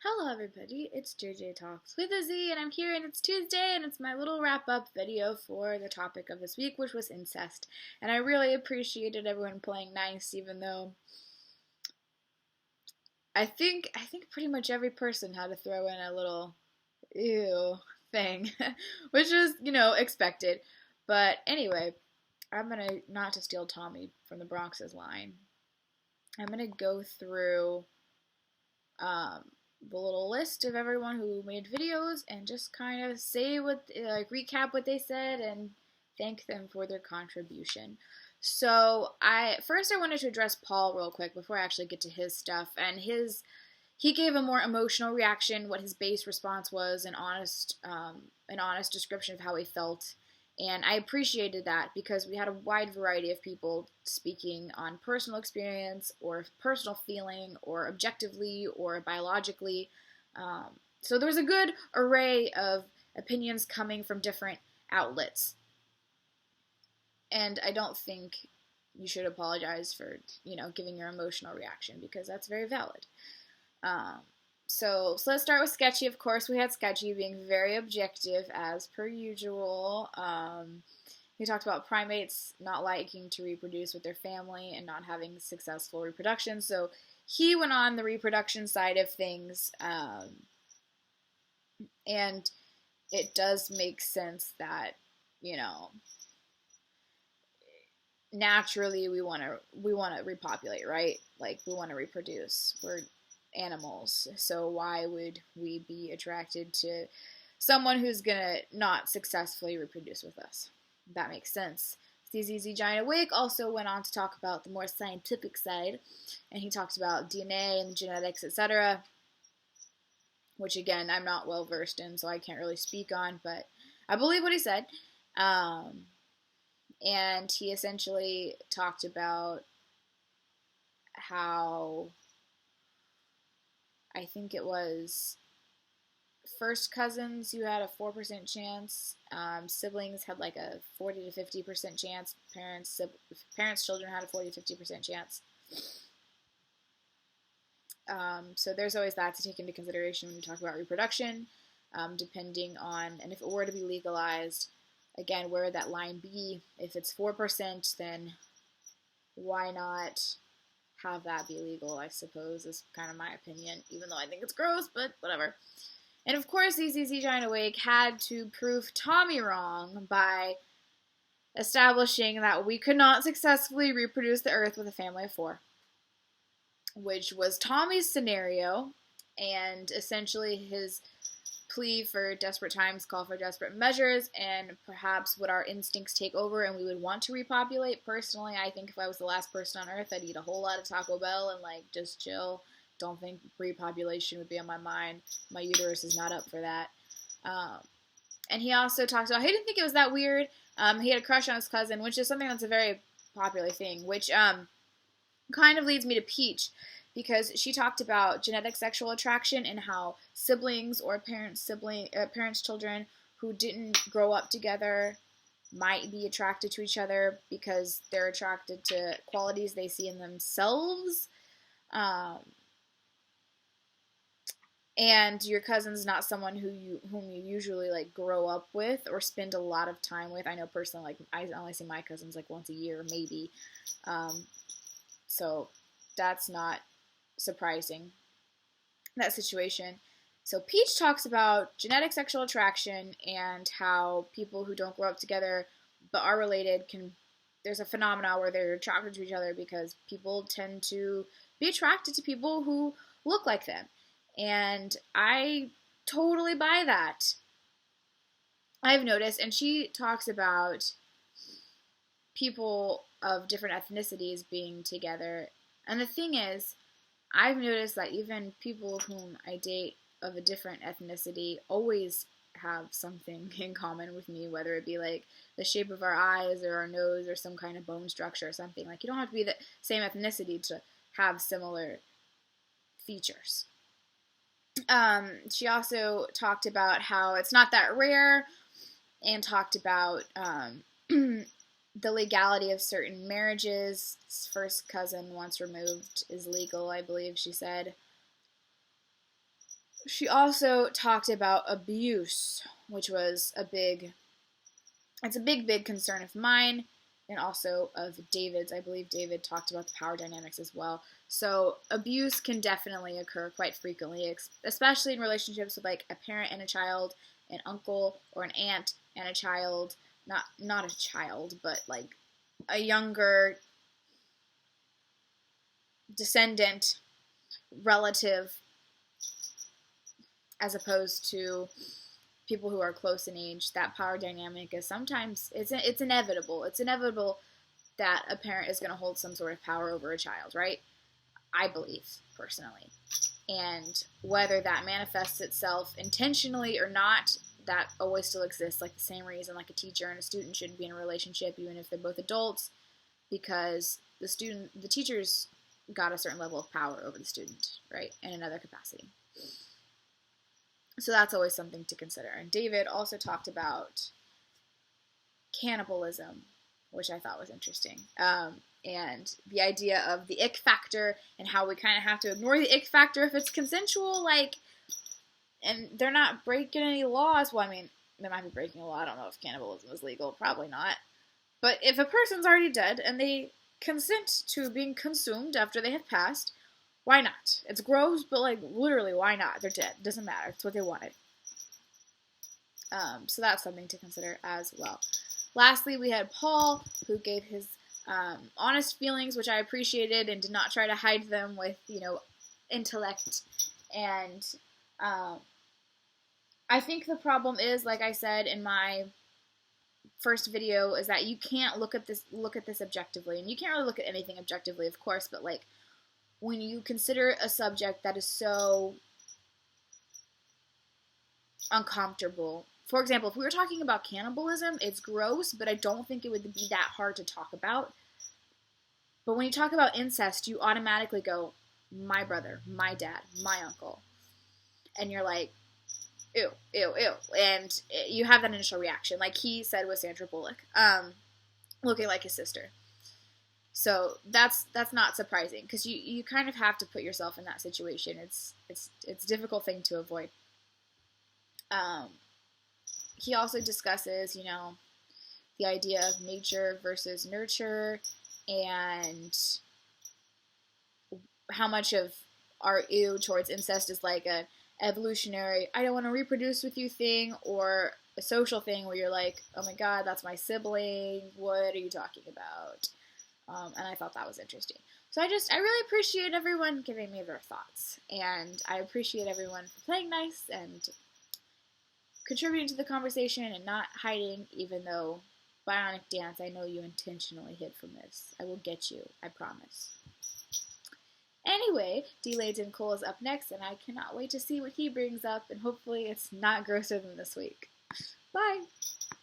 Hello everybody, it's JJ Talks with a Z, and I'm here, and it's Tuesday, and it's my little wrap-up video for the topic of this week, which was incest. And I really appreciated everyone playing nice, even though I think pretty much every person had to throw in a little ew thing, which is, expected. But anyway, I'm gonna, not to steal Tommy from the Bronx's line, I'm gonna go through the little list of everyone who made videos and just kind of say recap what they said and thank them for their contribution. So I wanted to address Paul real quick before I actually get to his stuff, and he gave a more emotional reaction. What his base response was, an honest description of how he felt. And I appreciated that because we had a wide variety of people speaking on personal experience or personal feeling or objectively or biologically. So there was a good array of opinions coming from different outlets. And I don't think you should apologize for, giving your emotional reaction because that's very valid. So let's start with Sketchy. Of course, we had Sketchy being very objective as per usual. He talked about primates not liking to reproduce with their family and not having successful reproduction. So he went on the reproduction side of things, and it does make sense that, naturally we want to repopulate, right? Like, we want to reproduce. We're animals, so why would we be attracted to someone who's gonna not successfully reproduce with us? That makes sense. CZZ Giant Awake also went on to talk about the more scientific side, and he talked about DNA and genetics, etc., which again I'm not well versed in, so I can't really speak on, but I believe what he said. And he essentially talked about how, I think it was first cousins, you had a 4% chance. Siblings had like a 40 to 50% chance. Parents' children had a 40 to 50% chance. So there's always that to take into consideration when you talk about reproduction, depending on, and if it were to be legalized, again, where would that line be? If it's 4%, then why not have that be legal, I suppose, is kind of my opinion, even though I think it's gross, but whatever. And of course, ZZZ Giant Awake had to prove Tommy wrong by establishing that we could not successfully reproduce the Earth with a family of 4, which was Tommy's scenario, and essentially his plea for desperate times call for desperate measures, and perhaps would our instincts take over and we would want to repopulate. Personally, I think if I was the last person on Earth, I'd eat a whole lot of Taco Bell and just chill. Don't think repopulation would be on my mind. My uterus is not up for that. And he also talks about, he didn't think it was that weird. He had a crush on his cousin, which is something that's a very popular thing, which kind of leads me to Peach, because she talked about genetic sexual attraction and how siblings or parents' children who didn't grow up together might be attracted to each other because they're attracted to qualities they see in themselves. And your cousin's not someone whom you usually grow up with or spend a lot of time with. I know personally, I only see my cousins once a year, maybe. So that's not surprising, that situation. So Peach talks about genetic sexual attraction and how people who don't grow up together but are related there's a phenomenon where they're attracted to each other because people tend to be attracted to people who look like them. And I totally buy that. I've noticed, and she talks about people of different ethnicities being together. And the thing is, I've noticed that even people whom I date of a different ethnicity always have something in common with me, whether it be the shape of our eyes or our nose or some kind of bone structure or something. You don't have to be the same ethnicity to have similar features. She also talked about how it's not that rare, and talked about the legality of certain marriages. First cousin once removed is legal, I believe she said. She also talked about abuse, which was it's a big concern of mine, and also of David's. I believe David talked about the power dynamics as well. So abuse can definitely occur quite frequently, especially in relationships with like a parent and a child, an uncle or an aunt and a child, not a child, but like a younger descendant relative, as opposed to people who are close in age. That power dynamic is sometimes it's inevitable. It's inevitable that a parent is going to hold some sort of power over a child, right? I believe personally. And whether that manifests itself intentionally or not, that always still exists. Like the same reason like a teacher and a student shouldn't be in a relationship even if they're both adults, because the teacher's got a certain level of power over the student, right? In another capacity. So that's always something to consider. And David also talked about cannibalism, which I thought was interesting. And the idea of the ick factor and how we kind of have to ignore the ick factor if it's consensual, like, and they're not breaking any laws. Well, I mean, they might be breaking a law. I don't know if cannibalism is legal. Probably not. But if a person's already dead and they consent to being consumed after they have passed, why not? It's gross, but like literally, why not? They're dead. Doesn't matter. It's what they wanted. So that's something to consider as well. Lastly, we had Paul, who gave his honest feelings, which I appreciated, and did not try to hide them with, intellect. And I think the problem is, like I said in my first video, is that you can't look at this objectively, and you can't really look at anything objectively, of course, but like when you consider a subject that is so uncomfortable. For example, if we were talking about cannibalism, it's gross, but I don't think it would be that hard to talk about. But when you talk about incest, you automatically go, my brother, my dad, my uncle. And you're like, ew, ew, ew. And you have that initial reaction, like he said with Sandra Bullock, looking like his sister. So that's not surprising, because you kind of have to put yourself in that situation. It's a difficult thing to avoid. He also discusses, the idea of nature versus nurture, and how much of our ew towards incest is like a evolutionary, I don't want to reproduce with you thing, or a social thing where you're like, oh my god, that's my sibling, what are you talking about? And I thought that was interesting. So I really appreciate everyone giving me their thoughts, and I appreciate everyone for playing nice and contributing to the conversation and not hiding, even though, Bionic Dance, I know you intentionally hid from this. I will get you, I promise. Anyway, Delayed and Cole is up next, and I cannot wait to see what he brings up, and hopefully it's not grosser than this week. Bye!